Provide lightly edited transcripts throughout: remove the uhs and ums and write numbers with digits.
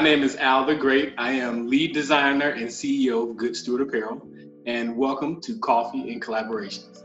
My name is Al the Great. I am lead designer and CEO of Good Steward Apparel. And welcome to Coffee and Collaborations.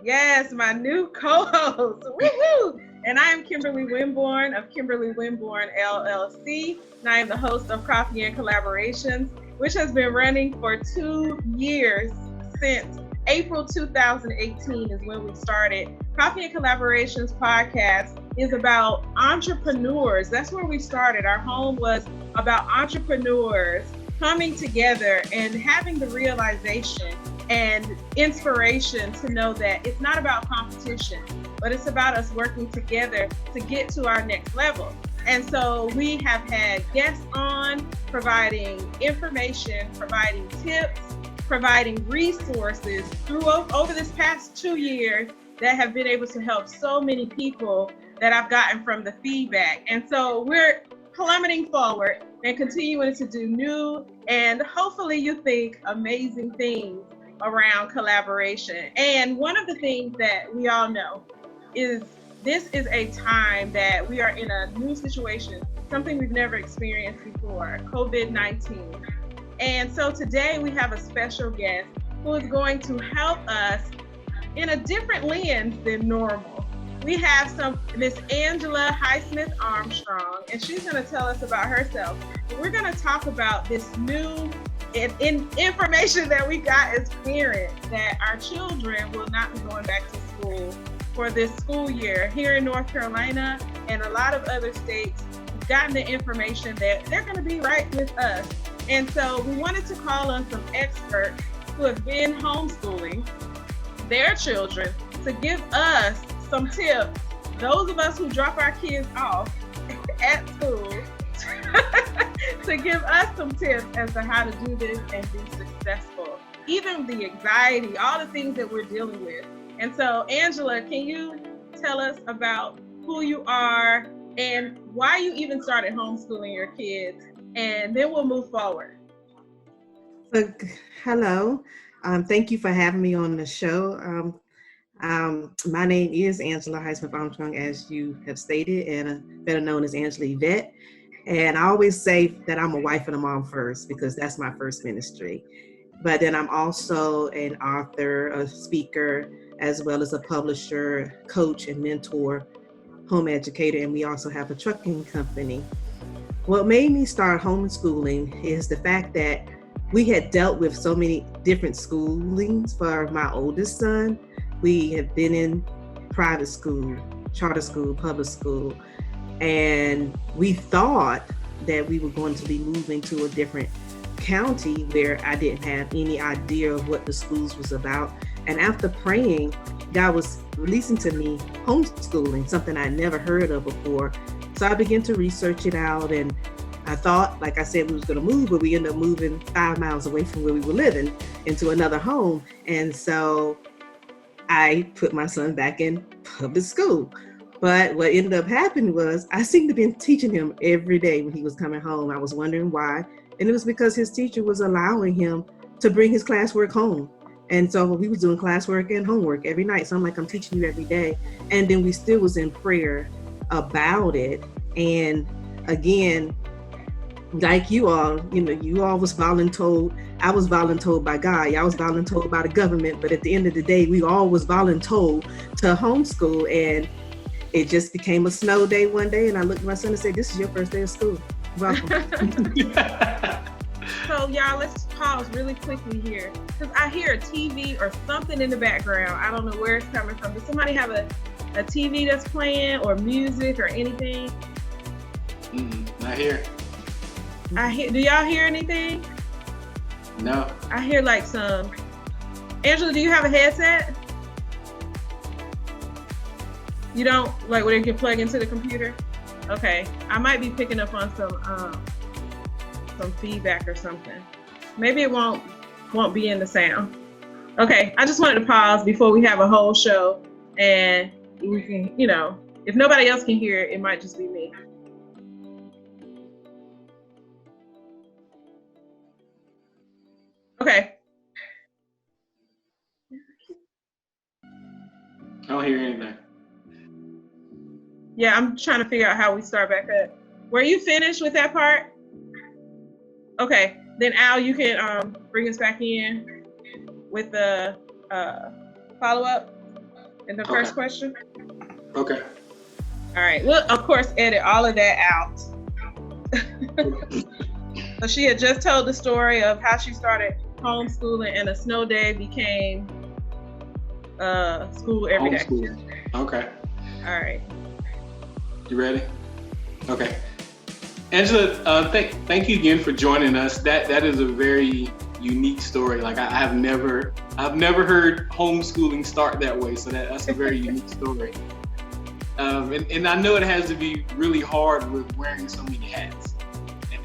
Yes, my new co-host. Woo-hoo! And I am Kimberly Winborn of Kimberly Winborn LLC. And I am the host of Coffee and Collaborations, which has been running for 2 years since April 2018 is when we started. Coffee and Collaborations podcast is about entrepreneurs. That's where we started. Our home was about entrepreneurs coming together and having the realization and inspiration to know that it's not about competition, but it's about us working together to get to our next level. And so we have had guests on providing information, providing tips, providing resources over this past 2 years that have been able to help so many people that I've gotten from the feedback. And so we're plummeting forward and continuing to do new and hopefully you think amazing things around collaboration. And one of the things that we all know is this is a time that we are in a new situation, something we've never experienced before, COVID-19. And so today we have a special guest who is going to help us in a different lens than normal. We have Miss Angela Highsmith Armstrong, and she's going to tell us about herself. We're going to talk about this new information that we got as parents, that our children will not be going back to school for this school year. Here in North Carolina and a lot of other states, we've gotten the information that they're going to be right with us. And so we wanted to call on some experts who have been homeschooling their children to give us some tips, those of us who drop our kids off at school, to give us some tips as to how to do this and be successful. Even the anxiety, all the things that we're dealing with. And so, Angela, can you tell us about who you are and why you even started homeschooling your kids? And then we'll move forward. Hello. Thank you for having me on the show. My name is Angela Highsmith Armstrong, as you have stated, and better known as Angela Yvette. And I always say that I'm a wife and a mom first because that's my first ministry. But then I'm also an author, a speaker, as well as a publisher, coach, and mentor, home educator, and we also have a trucking company. What made me start homeschooling is the fact that we had dealt with so many different schoolings for my oldest son. We have been in private school, charter school, public school, and we thought that we were going to be moving to a different county where I didn't have any idea of what the schools was about. And after praying, God was releasing to me homeschooling, something I never heard of before. So I began to research it out, and I thought, like I said, we was going to move, but we ended up moving 5 miles away from where we were living into another home. And so I put my son back in public school. But what ended up happening was I seemed to be teaching him every day when he was coming home. I was wondering why. And it was because his teacher was allowing him to bring his classwork home. And so we was doing classwork and homework every night. So I'm like, I'm teaching you every day. And then we still was in prayer about it. And again, like you all was voluntold. I was voluntold by God. Y'all was voluntold by the government. But at the end of the day, we all was voluntold to homeschool. And it just became a snow day one day. And I looked at my son and said, this is your first day of school. Welcome. So y'all, let's pause really quickly here. Because I hear a TV or something in the background. I don't know where it's coming from. Does somebody have a TV that's playing or music or anything? Not here. Do y'all hear anything? No. I hear like some. Angela, do you have a headset? You don't, like where you can plug into the computer? Okay, I might be picking up on some feedback or something. Maybe it won't be in the sound. Okay, I just wanted to pause before we have a whole show, and we can, if nobody else can hear it, it might just be me. Okay. I don't hear anything. Yeah, I'm trying to figure out how we start back up. Were you finished with that part? Okay, then Al, you can bring us back in with the follow-up and the first question. Okay. All right, we'll of course edit all of that out. So she had just told the story of how she started homeschooling and a snow day became school every day. Okay. All right. You ready? Okay. Angela, thank you again for joining us. That is a very unique story. Like I've never heard homeschooling start that way. So that's a very unique story. And I know it has to be really hard with wearing so many hats.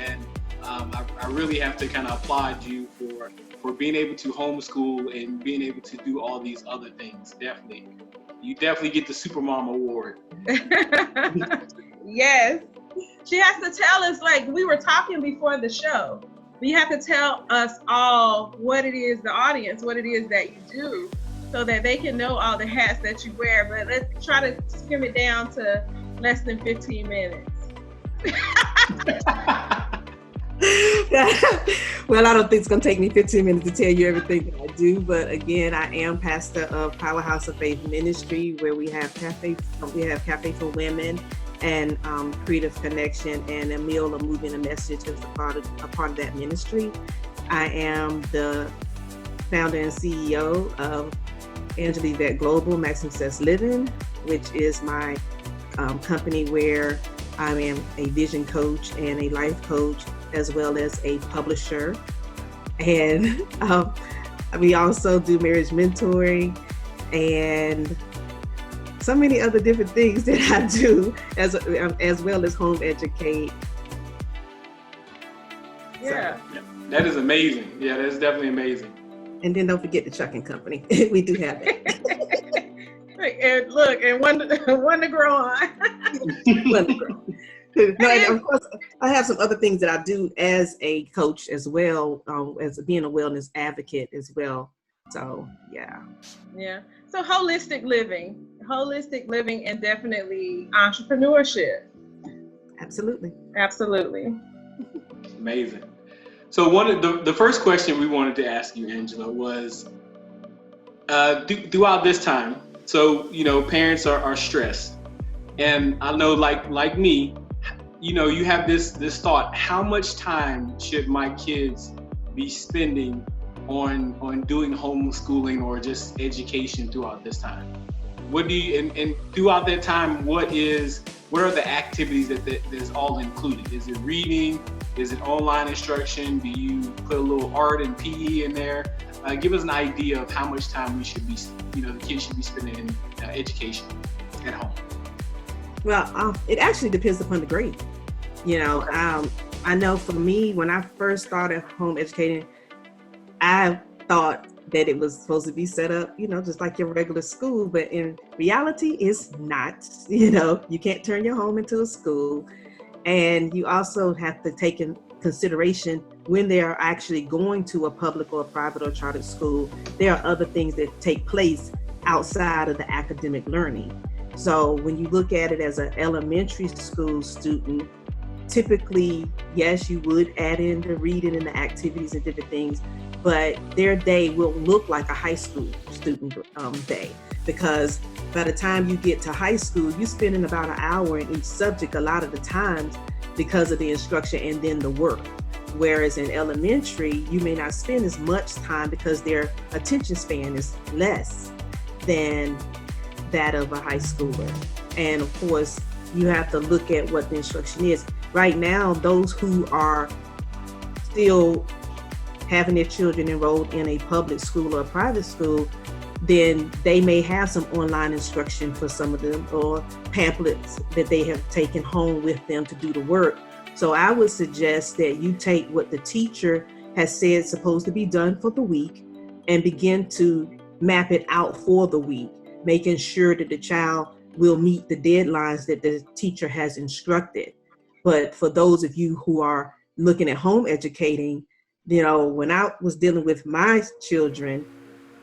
And I really have to kind of applaud you for being able to homeschool and being able to do all these other things. Definitely. You definitely get the Supermom Award. Yes. She has to tell us, like we were talking before the show, but you have to tell us all what it is, the audience, what it is that you do, so that they can know all the hats that you wear. But let's try to skim it down to less than 15 minutes. Well, I don't think it's going to take me 15 minutes to tell you everything that I do. But again, I am pastor of Powerhouse of Faith Ministry, where we have Cafe for Women and Creative Connection and a meal of moving a message as a part of that ministry. I am the founder and CEO of Angela Vet Global Maximum Success Living, which is my company where I am a vision coach and a life coach, as well as a publisher. And we also do marriage mentoring and so many other different things that I do, as well as home educate. Yeah. So, that is amazing. Yeah, that's definitely amazing. And then don't forget the trucking company. We do have that. And look, and one to grow on. One to grow. No, and of course, I have some other things that I do as a coach as well, as being a wellness advocate as well. So, yeah. Yeah. So holistic living, and definitely entrepreneurship. Absolutely. Absolutely. Amazing. So one of the first question we wanted to ask you, Angela, was throughout this time. So parents are stressed, and I know like me, you have this thought: how much time should my kids be spending on doing homeschooling or just education throughout this time? What do you and throughout that time, what are the activities that's all included? Is it reading? Is it online instruction? Do you put a little art and PE in there? Give us an idea of how much time we should be, the kids should be spending in education at home. Well, it actually depends upon the grade. I know for me, when I first started home educating, I thought that it was supposed to be set up, just like your regular school, but in reality, it's not. You can't turn your home into a school. And you also have to take in consideration when they are actually going to a public or private or chartered school, there are other things that take place outside of the academic learning. So when you look at it as an elementary school student, typically, yes, you would add in the reading and the activities and different things, but their day will look like a high school student day, because by the time you get to high school, you're spending about an hour in each subject a lot of the times because of the instruction and then the work. Whereas in elementary, you may not spend as much time because their attention span is less than that of a high schooler. And of course, you have to look at what the instruction is. Right now, those who are still having their children enrolled in a public school or a private school, then they may have some online instruction for some of them, or pamphlets that they have taken home with them to do the work. So I would suggest that you take what the teacher has said is supposed to be done for the week and begin to map it out for the week, making sure that the child will meet the deadlines that the teacher has instructed. But for those of you who are looking at home educating, when I was dealing with my children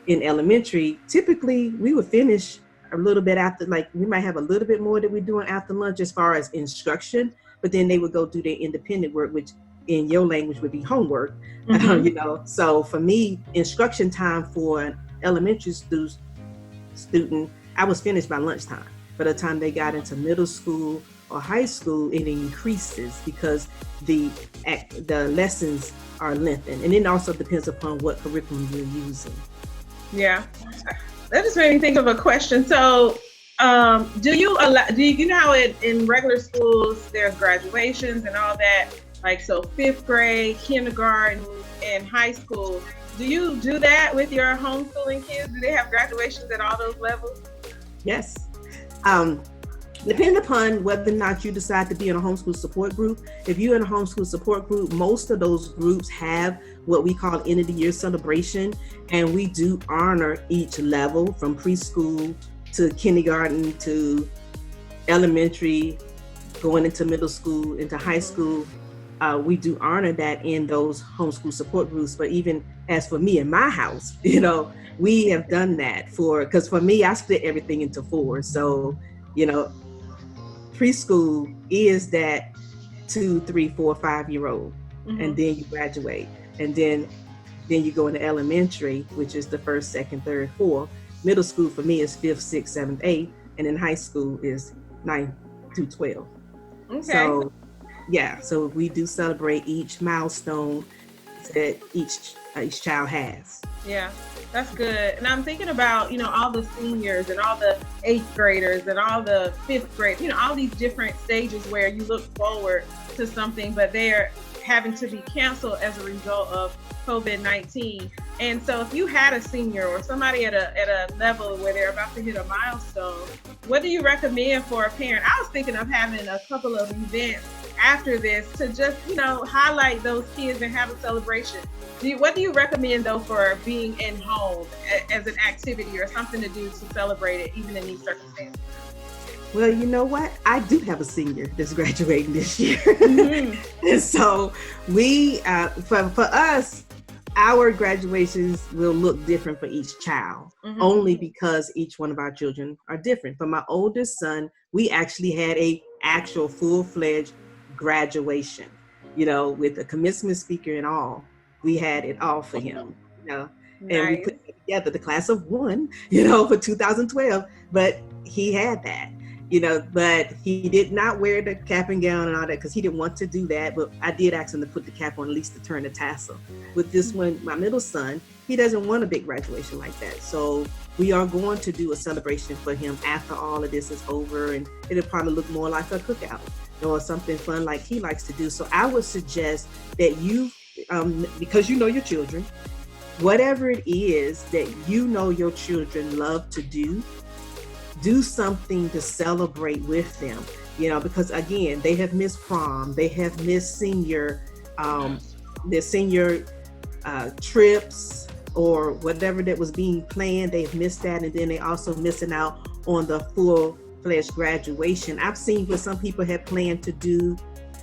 in elementary, typically we would finish a little bit after, like we might have a little bit more that we're doing after lunch as far as instruction, but then they would go do their independent work, which in your language would be homework. So for me, instruction time for an elementary student, I was finished by lunchtime. By the time they got into middle school or high school, it increases because the lessons are lengthened, and it also depends upon what curriculum you're using. Yeah, that just made me think of a question. So, do you know how in regular schools there's graduations and all that? Like, so 5th grade, kindergarten, and high school. Do you do that with your homeschooling kids? Do they have graduations at all those levels? Yes. Depending upon whether or not you decide to be in a homeschool support group. If you're in a homeschool support group, most of those groups have what we call end of the year celebration, and we do honor each level from preschool to kindergarten to elementary, going into middle school, into high school. We do honor that in those homeschool support groups. But even as for me in my house, we have done that because for me, I split everything into 4. So, preschool is that 2, 3, 4, 5-year-old, and then you graduate, and then you go into elementary, which is the 1st, 2nd, 3rd, 4th. Middle school for me is 5th, 6th, 7th, 8th, and then high school is 9th through 12th. Okay. So we do celebrate each milestone that each child has. Yeah, that's good. And I'm thinking about, all the seniors and all the 8th graders and all the 5th grade, all these different stages where you look forward to something, but they're having to be canceled as a result of COVID-19. And so if you had a senior or somebody at a level where they're about to hit a milestone, what do you recommend for a parent? I was thinking of having a couple of events after this to just, highlight those kids and have a celebration. What do you recommend, though, for being in home as an activity or something to do to celebrate it, even in these circumstances? Well, you know what? I do have a senior that's graduating this year. Mm-hmm. And so we, for us, our graduations will look different for each child, only because each one of our children are different. For my oldest son, we actually had a actual full-fledged graduation, with a commencement speaker and all. We had it all for him, Nice. And we put together the class of 1, for 2012, but he had that. But he did not wear the cap and gown and all that because he didn't want to do that. But I did ask him to put the cap on, at least to turn the tassel. With this one, my middle son, he doesn't want a big graduation like that. So we are going to do a celebration for him after all of this is over, and it'll probably look more like a cookout or something fun like he likes to do. So I would suggest that you, because you know your children, whatever it is that your children love to do something to celebrate with them, because again, they have missed prom, they have missed their senior trips or whatever that was being planned. They've missed that, and then they also missing out on the full-fledged graduation. I've seen where some people had planned to do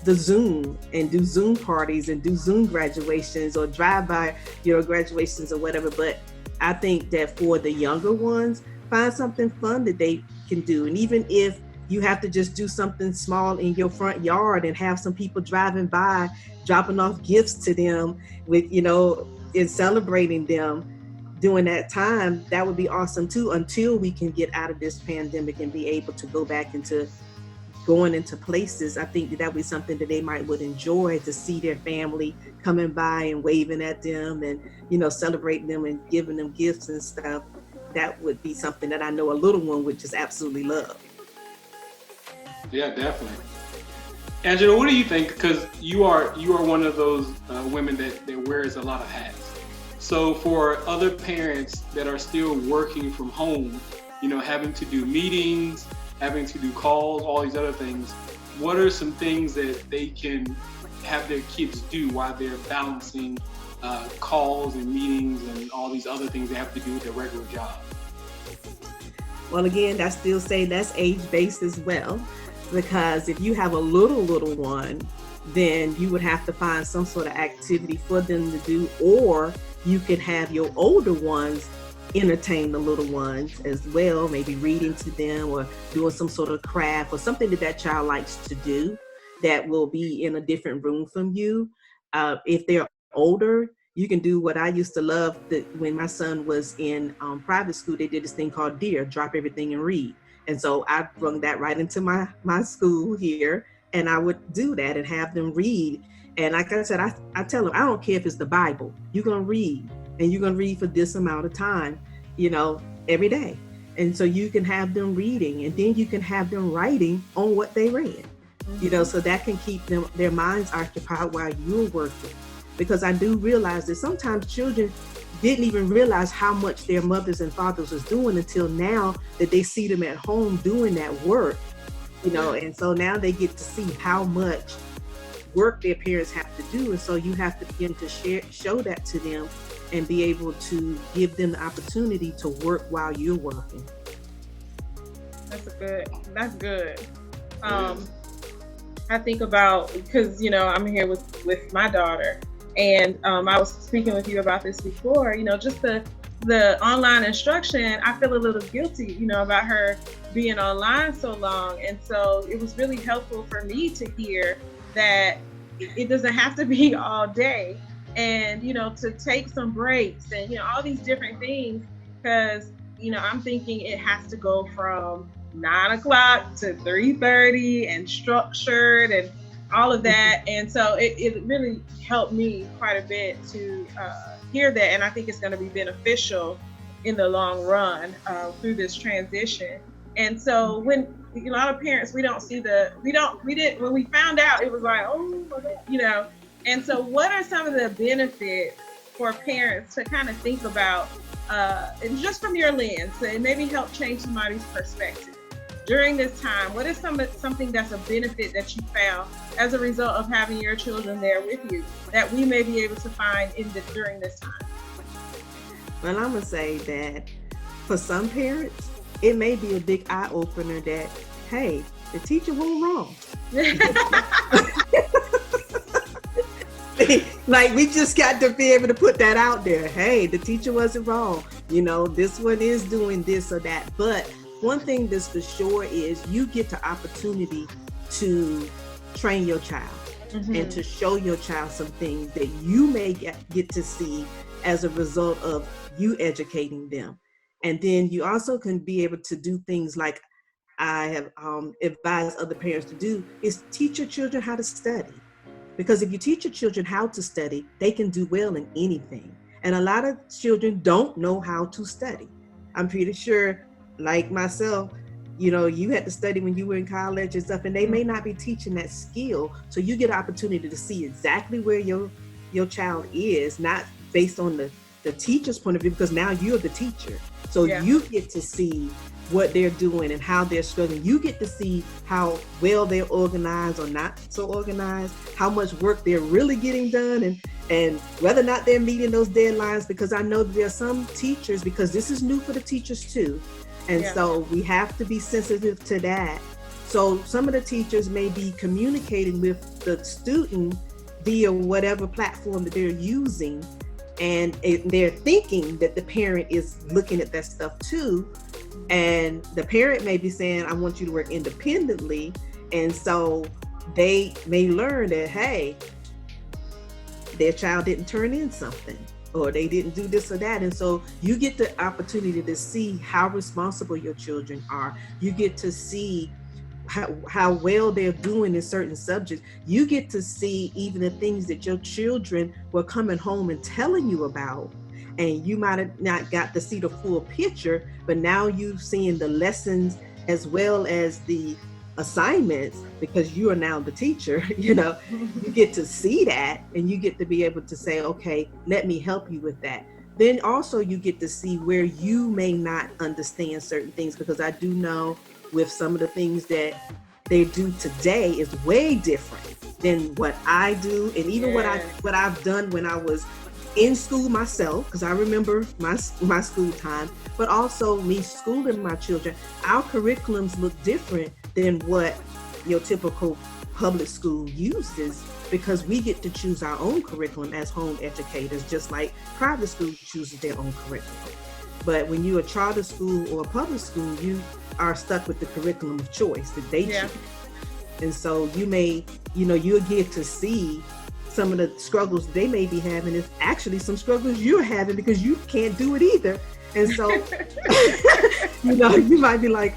the Zoom and do Zoom parties and do Zoom graduations or drive-by, graduations or whatever. But I think that for the younger ones, find something fun that they can do. And even if you have to just do something small in your front yard and have some people driving by, dropping off gifts to them with, and celebrating them during that time, that would be awesome too, until we can get out of this pandemic and be able to go back into going into places. I think that would be something that they would enjoy, to see their family coming by and waving at them and, celebrating them and giving them gifts and stuff. That would be something that I know a little one would just absolutely love. Yeah, definitely. Angela, what do you think? Because you are one of those women that wears a lot of hats. So for other parents that are still working from home, having to do meetings, having to do calls, all these other things, what are some things that they can have their kids do while they're balancing calls and meetings and all these other things they have to do with their regular job? Well, again, I still say that's age-based as well, because if you have a little one, then you would have to find some sort of activity for them to do, or you could have your older ones entertain the little ones as well, maybe reading to them or doing some sort of craft or something that child likes to do that will be in a different room from you. If they're older, you can do what I used to love. When my son was in private school, they did this thing called DEAR, drop everything and read. And so I brought that right into my school here, and I would do that and have them read. And like I said, I tell them, I don't care if it's the Bible, you're going to read, and you're going to read for this amount of time, every day. And so you can have them reading, and then you can have them writing on what they read, so that can keep their minds occupied while you're working. Because I do realize that sometimes children didn't even realize how much their mothers and fathers was doing until now that they see them at home doing that work, and so now they get to see how much work their parents have to do. And so you have to begin to show that to them and be able to give them the opportunity to work while you're working. That's good. I think about, because, I'm here with my daughter, and I was speaking with you about this before, just the online instruction. I feel a little guilty, about her being online so long. And so it was really helpful for me to hear that it doesn't have to be all day, and, to take some breaks and, all these different things, because, I'm thinking it has to go from 9 o'clock to 3:30 and structured and all of that. And so it really helped me quite a bit to hear that. And I think it's going to be beneficial in the long run through this transition. And so when a lot of parents, we didn't, when we found out, it was like, oh my God, And so what are some of the benefits for parents to kind of think about, and just from your lens, and maybe help change somebody's perspective during this time? What is something that's a benefit that you found as a result of having your children there with you that we may be able to find during this time? Well, I'm going to say that for some parents, it may be a big eye opener that, hey, the teacher wasn't wrong. Like, we just got to be able to put that out there. Hey, the teacher wasn't wrong. This one is doing this or that. But one thing that's for sure is you get the opportunity to train your child and to show your child some things that you may get to see as a result of you educating them. And then you also can be able to do things like I have advised other parents to do, is teach your children how to study. Because if you teach your children how to study, they can do well in anything. And a lot of children don't know how to study. I'm pretty sure, like myself, you had to study when you were in college and stuff, and they may not be teaching that skill. So you get an opportunity to see exactly where your child is, not based on the teacher's point of view, because now you're the teacher. So you get to see what they're doing and how they're struggling. You get to see how well they're organized or not so organized, how much work they're really getting done, and whether or not they're meeting those deadlines. Because I know that there are some teachers, because this is new for the teachers too, and so we have to be sensitive to that. So some of the teachers may be communicating with the student via whatever platform that they're using, and they're thinking that the parent is looking at that stuff too. And the parent may be saying, I want you to work independently. And so they may learn that, hey, their child didn't turn in something, or they didn't do this or that. And so you get the opportunity to see how responsible your children are. You get to see how well they're doing in certain subjects. You get to see even the things that your children were coming home and telling you about. And you might have not got to see the full picture, but now you've seen the lessons as well as the assignments, because you are now the teacher. You get to see that, and you get to be able to say, okay, let me help you with that. Then also you get to see where you may not understand certain things, because I do know with some of the things that they do today is way different than what I do, and even what I've done when I was in school myself, because I remember my school time, but also me schooling my children. Our curriculums look different than what your typical public school uses, because we get to choose our own curriculum as home educators, just like private school chooses their own curriculum. But when you're a charter school or a public school, you are stuck with the curriculum of choice that they choose. And so you may, you'll get to see some of the struggles they may be having is actually some struggles you're having because you can't do it either. And so, you might be like,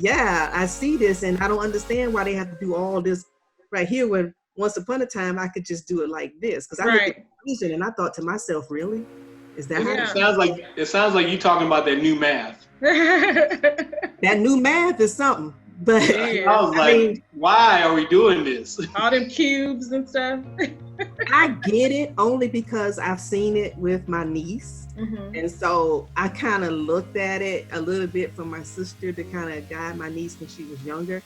yeah, I see this and I don't understand why they have to do all this right here when once upon a time I could just do it like this. Because I looked at the vision and I thought to myself, really? Is that how it sounds like you talking about that new math. That new math is something. But I was like, why are we doing this? All them cubes and stuff. I get it only because I've seen it with my niece. Mm-hmm. And so I kind of looked at it a little bit from my sister to kind of guide my niece when she was younger.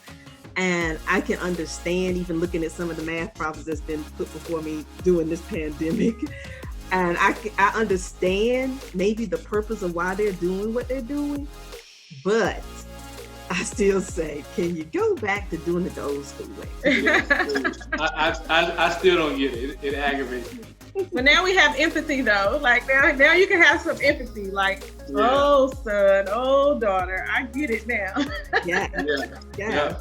And I can understand even looking at some of the math problems that's been put before me during this pandemic. And I understand maybe the purpose of why they're doing what they're doing, but I still say, can you go back to doing it the old school way? I still don't get it. It aggravates me. But now we have empathy though. Like now you can have some empathy. Like, oh son, oh daughter, I get it now. Yeah.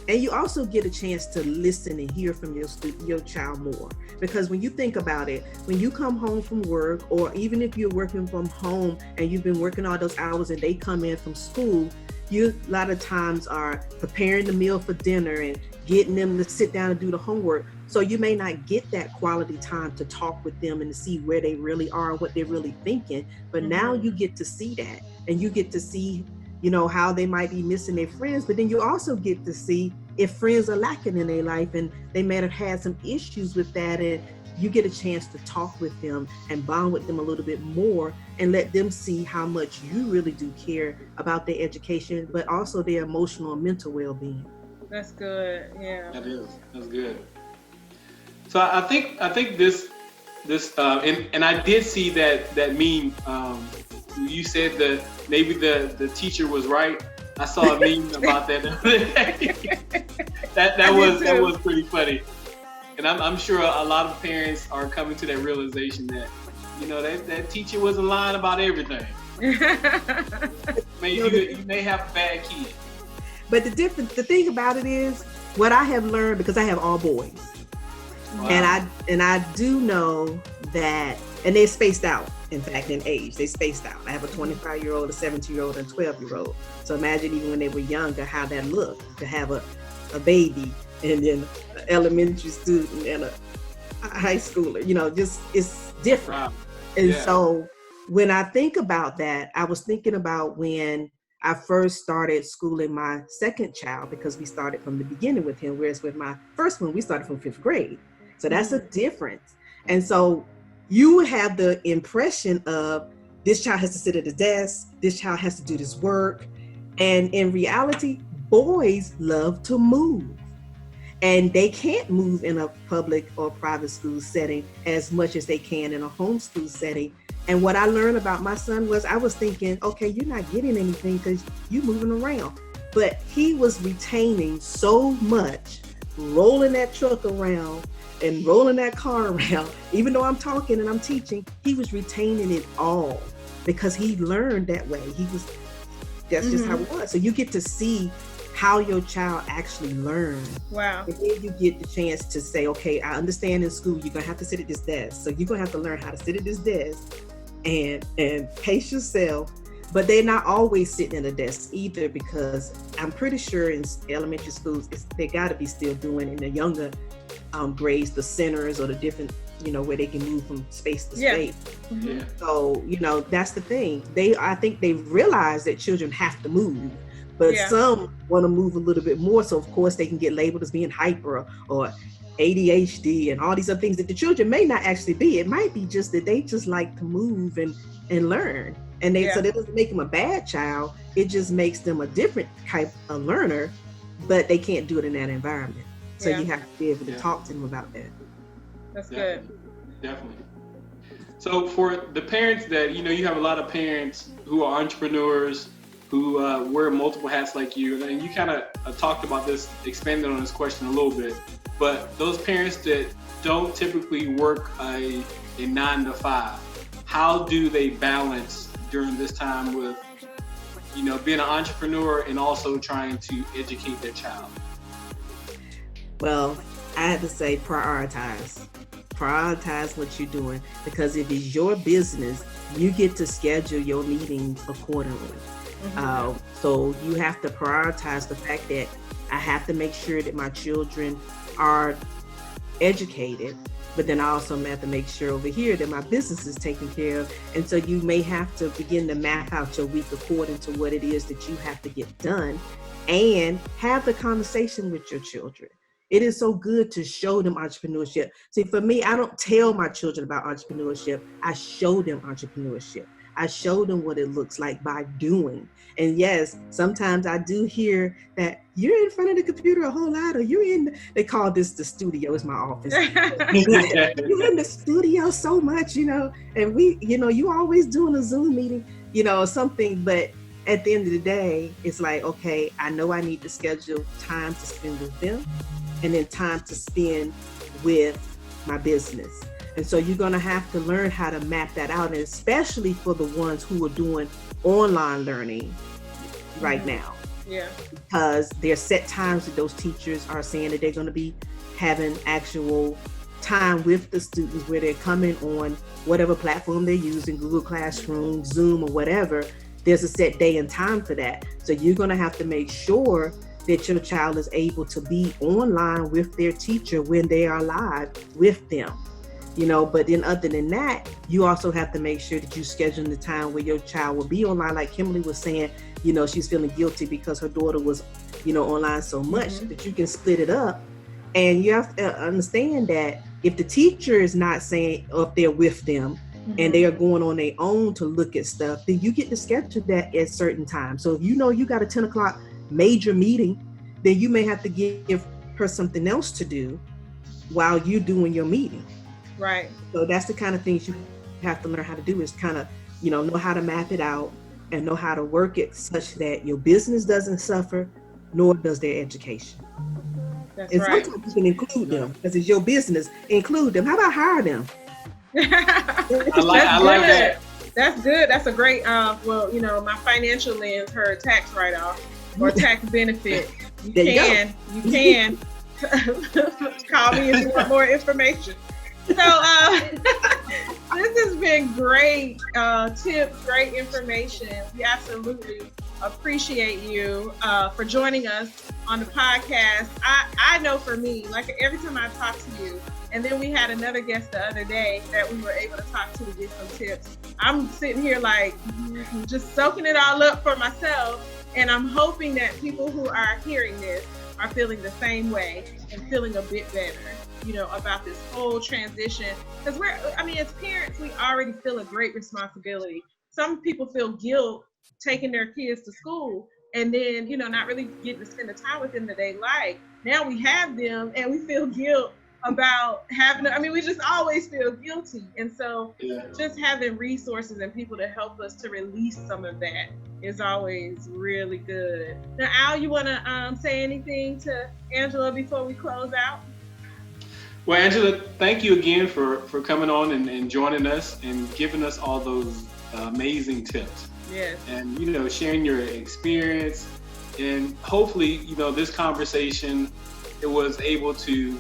And you also get a chance to listen and hear from your child more. Because when you think about it, when you come home from work, or even if you're working from home and you've been working all those hours and they come in from school, you a lot of times are preparing the meal for dinner and getting them to sit down and do the homework. So you may not get that quality time to talk with them and to see where they really are and what they're really thinking. But now you get to see that, and you get to see, how they might be missing their friends, but then you also get to see if friends are lacking in their life and they may have had some issues with that, and you get a chance to talk with them and bond with them a little bit more and let them see how much you really do care about their education, but also their emotional and mental well-being. That's good. Yeah. That's good. So I think this and I did see that meme. You said that maybe the teacher was right. I saw a meme about that the other day. that was pretty funny. And I'm sure a lot of parents are coming to that realization that, that teacher wasn't lying about everything. You may have a bad kid. But the thing about it is, what I have learned, because I have all boys, wow. and I do know that, and they're spaced out. In fact, in age, they spaced out. I have a 25-year-old, a 17-year-old, and a 12-year-old. So imagine even when they were younger, how that looked to have a baby and then an elementary student and a high schooler. Just it's different. Wow. And so when I think about that, I was thinking about when I first started schooling my second child, because we started from the beginning with him, whereas with my first one, we started from 5th grade. So that's a difference. And so you have the impression of this child has to sit at the desk, this child has to do this work. And in reality, boys love to move. And they can't move in a public or private school setting as much as they can in a homeschool setting. And what I learned about my son was, I was thinking, okay, you're not getting anything because you're moving around. But he was retaining so much, rolling that truck around and rolling that car around. Even though I'm talking and I'm teaching, he was retaining it all because he learned that way. That's just how it was. So you get to see how your child actually learned. Wow. And then you get the chance to say, okay, I understand in school, you're gonna have to sit at this desk. So you're gonna have to learn how to sit at this desk and pace yourself. But they're not always sitting at a desk either, because I'm pretty sure in elementary schools, they gotta be still doing in the younger grades, the centers or the different, where they can move from space to space. Yeah. So, that's the thing. I think they realize that children have to move, but some want to move a little bit more. So of course they can get labeled as being hyper or ADHD and all these other things that the children may not actually be. It might be just that they just like to move and learn. And so that doesn't make them a bad child. It just makes them a different type of learner, but they can't do it in that environment. So you have to be able to talk to them about that. That's good. Definitely. So for the parents that, you have a lot of parents who are entrepreneurs, who wear multiple hats like you, and you kind of talked about this, expanded on this question a little bit, but those parents that don't typically work a 9 to 5, how do they balance during this time with, being an entrepreneur and also trying to educate their child? Well, I had to say prioritize. Prioritize what you're doing, because if it's your business, you get to schedule your meetings accordingly. So you have to prioritize the fact that I have to make sure that my children are educated, but then I also have to make sure over here that my business is taken care of. And so you may have to begin to map out your week according to what it is that you have to get done, and have the conversation with your children. It is so good to show them entrepreneurship. See, for me, I don't tell my children about entrepreneurship. I show them entrepreneurship. I show them what it looks like by doing. And yes, sometimes I do hear that you're in front of the computer a whole lot, or they call this the studio, it's my office. You're in the studio so much, and you always doing a Zoom meeting, something. But at the end of the day, it's like, okay, I know I need to schedule time to spend with them, and then time to spend with my business. And so you're going to have to learn how to map that out, and especially for the ones who are doing online learning right now. Yeah. Because there's set times that those teachers are saying that they're going to be having actual time with the students, where they're coming on whatever platform they're using, Google Classroom, Zoom, or whatever. There's a set day and time for that. So you're going to have to make sure that your child is able to be online with their teacher when they are live with them. But then other than that, you also have to make sure that you schedule the time where your child will be online. Like Kimberly was saying, she's feeling guilty because her daughter was, online so much, that you can split it up. And you have to understand that if the teacher is not saying, or if they're with them, and they are going on their own to look at stuff, then you get to schedule that at certain times. So if you got a 10 o'clock major meeting, then you may have to give her something else to do while you're doing your meeting. Right. So that's the kind of things you have to learn how to do, is kind of, know how to map it out and know how to work it such that your business doesn't suffer, nor does their education. That's and right. sometimes you can include them, because it's your business. Include them. How about hire them? I like that. That's good. That's a great, my financial lens, her tax write-off or tax benefit. You can call me if you want more information. So this has been great tips, great information. We absolutely appreciate you for joining us on the podcast. I know for me, like every time I talk to you, and then we had another guest the other day that we were able to talk to get some tips, I'm sitting here like just soaking it all up for myself. And I'm hoping that people who are hearing this are feeling the same way and feeling a bit better, about this whole transition. Because as parents, we already feel a great responsibility. Some people feel guilt taking their kids to school and then, not really getting to spend the time with them that they like. Now we have them and we feel guilt about having, we just always feel guilty. And so just having resources and people to help us to release some of that is always really good. Now, Al, you want to say anything to Angela before we close out? Well, Angela, thank you again for coming on and joining us and giving us all those amazing tips. Yes. And, sharing your experience. And hopefully, this conversation, it was able to,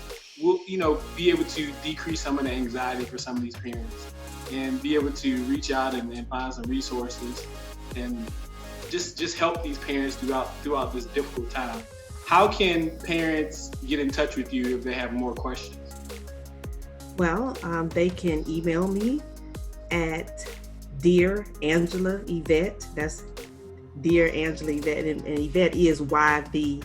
be able to decrease some of the anxiety for some of these parents and be able to reach out and find some resources and just help these parents throughout this difficult time. How can parents get in touch with you if they have more questions? Well, they can email me at Dear Angela Yvette. That's Dear Angela Yvette, and Yvette is YVETTE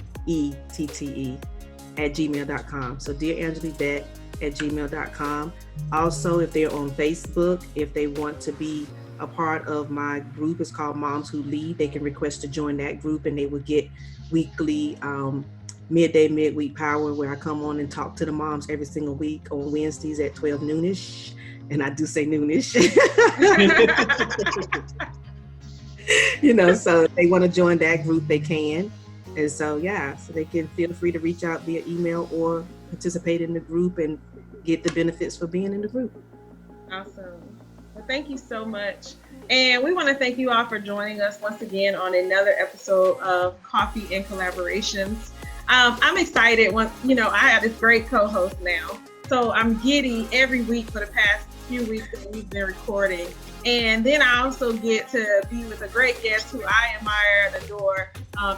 at gmail.com. So Dear Angela Yvette at gmail.com. Also, if they're on Facebook, if they want to be a part of my group, it's called Moms Who Lead. They can request to join that group, and they will get weekly midweek power, where I come on and talk to the moms every single week on Wednesdays at 12 noonish. And I do say noonish. So if they want to join that group, they can. And so, so they can feel free to reach out via email or participate in the group and get the benefits for being in the group. Awesome. Well, thank you so much. And we want to thank you all for joining us once again on another episode of Coffee and Collaborations. I'm excited. I have this great co-host now. So I'm giddy every week for the past few weeks that we've been recording. And then I also get to be with a great guest who I admire and adore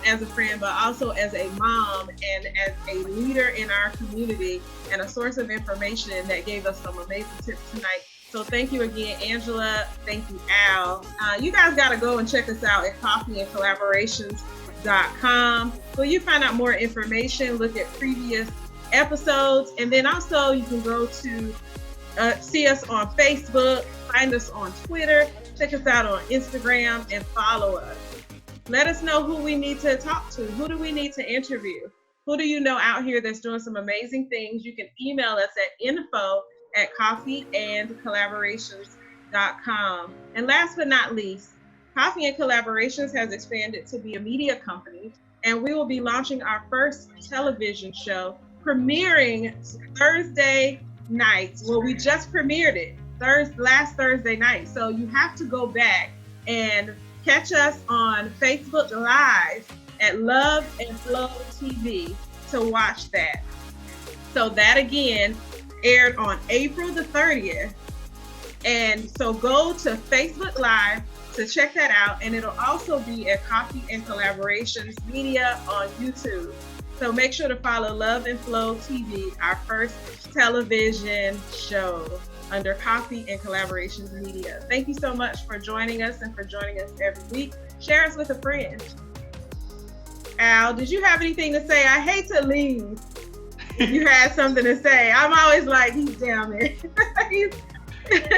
as a friend, but also as a mom and as a leader in our community and a source of information that gave us some amazing tips tonight. So thank you again, Angela. Thank you, Al. You guys got to go and check us out at coffeeandcollaborations.com. So you find out more information, look at previous episodes, and then also you can go to see us on Facebook, find us on Twitter, check us out on Instagram, and follow us. Let us know who we need to talk to. Who do we need to interview? Who do you know out here that's doing some amazing things? You can email us at info@coffeeandcollaborations.com. And last but not least, Coffee and Collaborations has expanded to be a media company, and we will be launching our first television show, premiering Thursday night. Well, we just premiered it last Thursday night. So you have to go back and catch us on Facebook Live at Love and Flow TV to watch that. So that again aired on April the 30th. And so go to Facebook Live to check that out. And it'll also be at Coffee and Collaborations Media on YouTube. So make sure to follow Love and Flow TV, our first television show under Coffee and Collaborations Media. Thank you so much for joining us and for joining us every week. Share us with a friend. Al, did you have anything to say? I hate to leave. You had something to say. I'm always like, he's down there.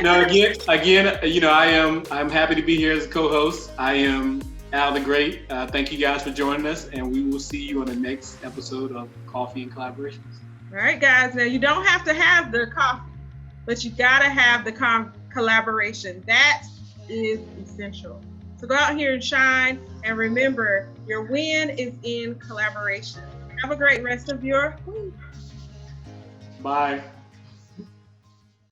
No, again, I'm happy to be here as a co-host. I am Al the Great. Thank you guys for joining us, and we will see you on the next episode of Coffee and Collaborations. All right, guys. Now, you don't have to have the coffee, but you got to have the collaboration. That is essential. So go out here and shine, and remember, your win is in collaboration. Have a great rest of your week. Bye.